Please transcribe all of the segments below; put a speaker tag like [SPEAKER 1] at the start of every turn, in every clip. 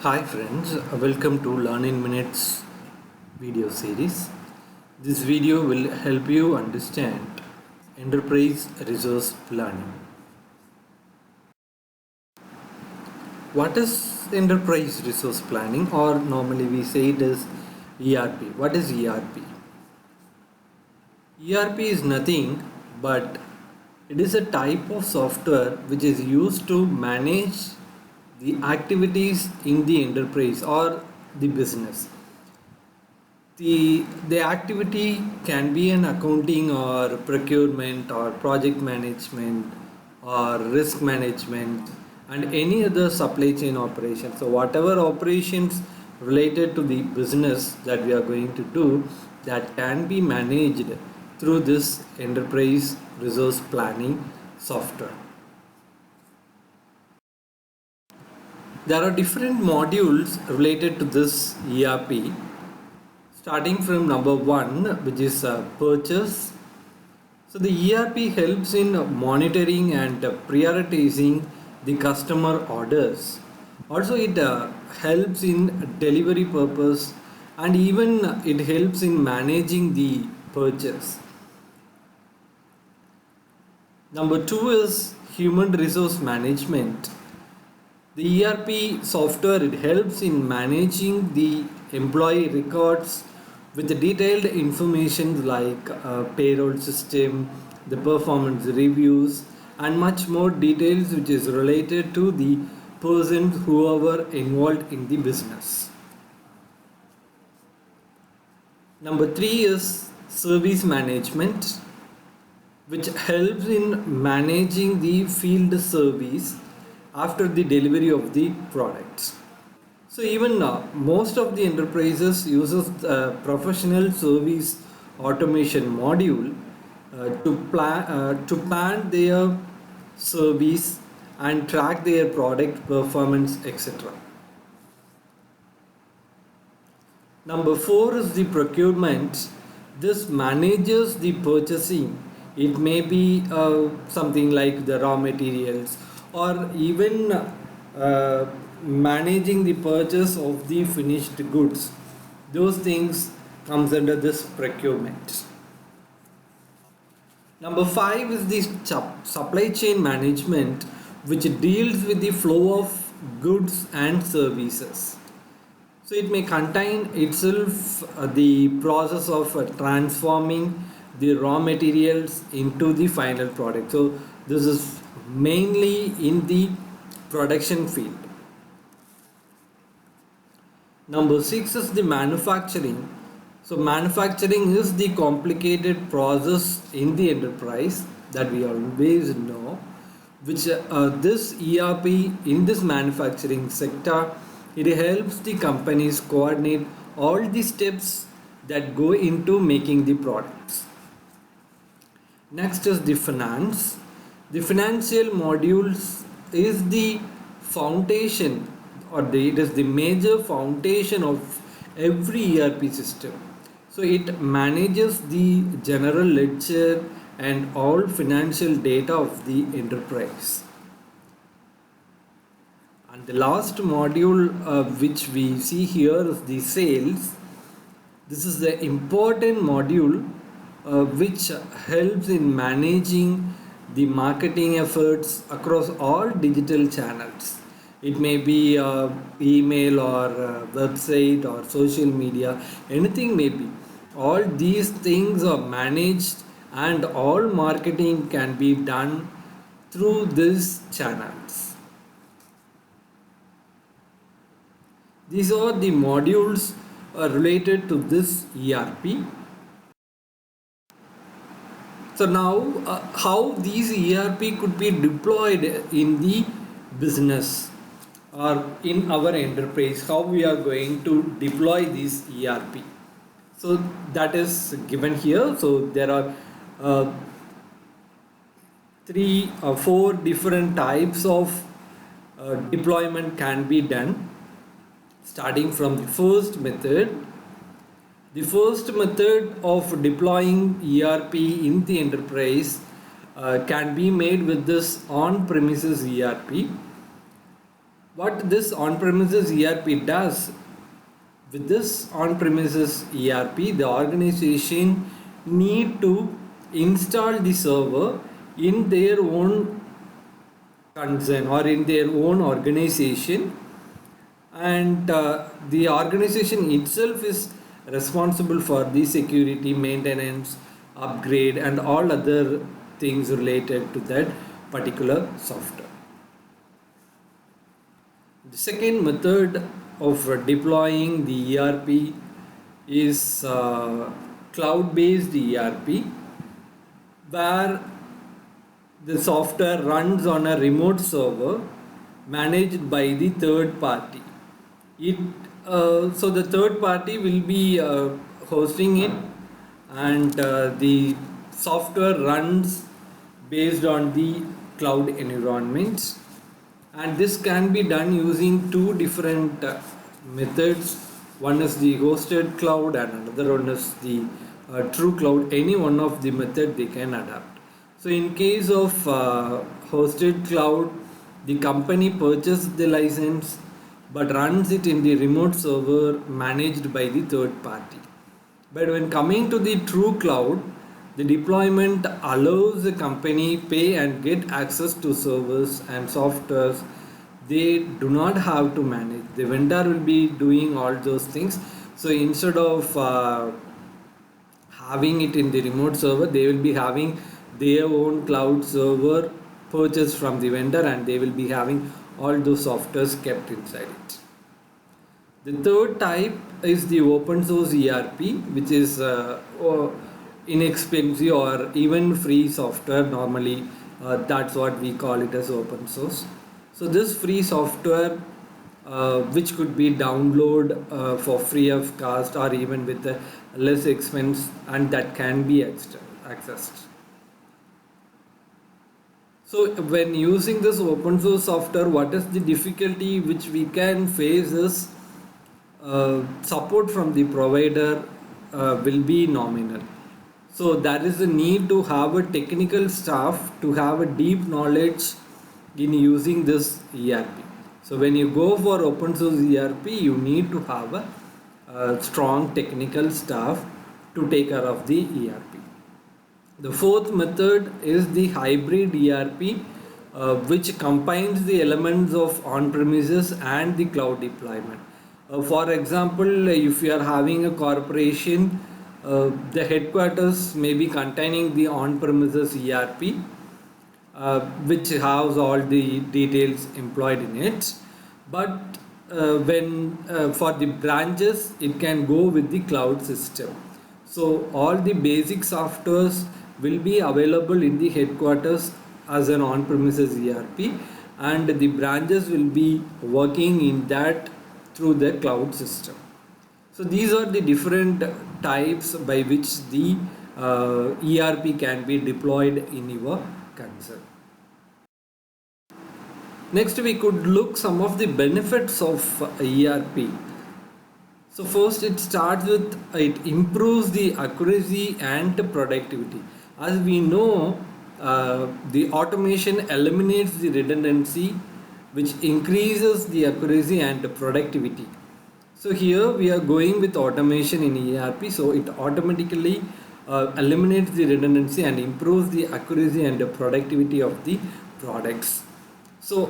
[SPEAKER 1] Hi friends, welcome to Learn in Minutes video series. This video will help you understand Enterprise Resource Planning. What is Enterprise Resource Planning, or normally we say it as ERP? What is ERP? ERP is nothing but it is a type of software which is used to manage the activities in the enterprise or the business. The activity can be an accounting or procurement or project management or risk management and any other supply chain operation. So whatever operations related to the business that we are going to do, that can be managed through this enterprise resource planning software. There are different modules related to this ERP, starting from number one, which is purchase. So the ERP helps in monitoring and prioritizing the customer orders. Also, it helps in delivery purpose, and even it helps in managing the purchase. Number two is human resource management. The ERP software, it helps in managing the employee records with the detailed information like payroll system, the performance reviews, and much more details which is related to the persons who are involved in the business. Number three is service management, which helps in managing the field service after the delivery of the products. So even most of the enterprises uses the professional service automation module to plan their service and track their product performance, etc. Number four is the procurement. This manages the purchasing. It may be something like the raw materials, or even managing the purchase of the finished goods. Those things comes under this procurement. Number five is the supply chain management, which deals with the flow of goods and services. So it may contain itself the process of transforming the raw materials into the final product. So this is mainly in the production field. Number six is the manufacturing. So manufacturing is the complicated process in the enterprise that we always know, which this ERP in this manufacturing sector, it helps the companies coordinate all the steps that go into making the products. Next is the finance. The financial modules is the foundation, or it is the major foundation of every ERP system. So it manages the general ledger and all financial data of the enterprise. And the last module which we see here is the sales. This is the important module which helps in managing the marketing efforts across all digital channels. It may be email or website or social media, anything may be. All these things are managed, and all marketing can be done through these channels. These are the modules related to this ERP. So now how these ERP could be deployed in the business or in our enterprise, how we are going to deploy this ERP. So that is given here. So there are three or four different types of deployment can be done, starting from the first method. The first method of deploying ERP in the enterprise can be made with this on-premises ERP. What this on-premises ERP does, with this on-premises ERP, the organization need to install the server in their own concern or in their own organization, and the organization itself is responsible for the security, maintenance, upgrade, and all other things related to that particular software. The second method of deploying the ERP is cloud-based ERP, where the software runs on a remote server managed by the third party. So the third party will be hosting it, and the software runs based on the cloud environments, and this can be done using two different methods. One is the hosted cloud and another one is the true cloud. Any one of the method they can adapt. So in case of hosted cloud, the company purchases the license but runs it in the remote server managed by the third party. But when coming to the true cloud, the deployment allows the company pay and get access to servers and softwares they do not have to manage. The vendor will be doing all those things. So instead of having it in the remote server, they will be having their own cloud server purchased from the vendor, and they will be having all those softwares kept inside it. The third type is the open source ERP, which is inexpensive or even free software. Normally that's what we call it as open source. So this free software which could be download for free of cost or even with less expense, and that can be accessed. So when using this open source software, what is the difficulty which we can face is support from the provider will be nominal. So there is a need to have a technical staff to have a deep knowledge in using this ERP. So when you go for open source ERP, you need to have a strong technical staff to take care of the ERP. The fourth method is the hybrid ERP, which combines the elements of on-premises and the cloud deployment. For example, if you are having a corporation, the headquarters may be containing the on-premises ERP, which has all the details employed in it. But when for the branches, it can go with the cloud system. So all the basic softwares will be available in the headquarters as an on-premises ERP, and the branches will be working in that through the cloud system. So these are the different types by which the ERP can be deployed in your concern. Next, we could look some of the benefits of ERP. So first, it starts with it improves the accuracy and productivity. As we know, the automation eliminates the redundancy, which increases the accuracy and the productivity. So here we are going with automation in ERP, so it automatically eliminates the redundancy and improves the accuracy and the productivity of the products. So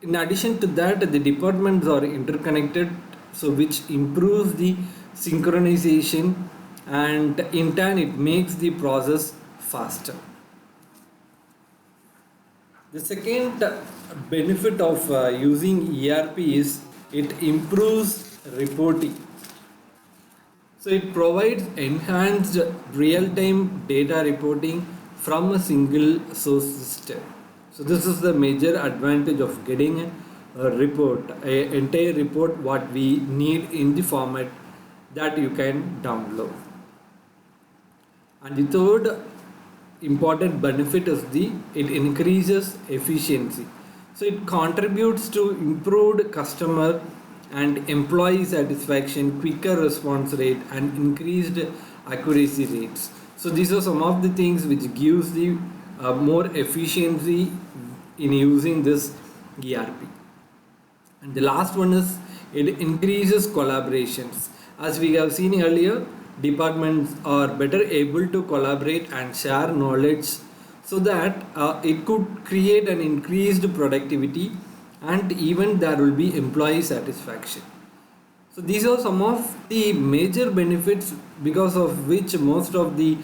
[SPEAKER 1] in addition to that, the departments are interconnected, so which improves the synchronization, and in turn it makes the process faster. The second benefit of using ERP is it improves reporting. So it provides enhanced real-time data reporting from a single source system. So this is the major advantage of getting a report, an entire report what we need in the format that you can download. And the third important benefit is it increases efficiency. So it contributes to improved customer and employee satisfaction, quicker response rate, and increased accuracy rates. So these are some of the things which gives the more efficiency in using this ERP. And the last one is it increases collaborations. As we have seen earlier, departments are better able to collaborate and share knowledge so that it could create an increased productivity, and even there will be employee satisfaction. So these are some of the major benefits because of which most of the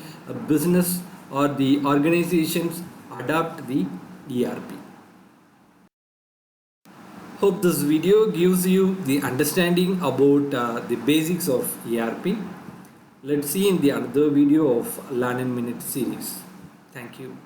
[SPEAKER 1] business or the organizations adopt the ERP. Hope this video gives you the understanding about the basics of ERP. Let's see in the other video of LnM Minute series. Thank you.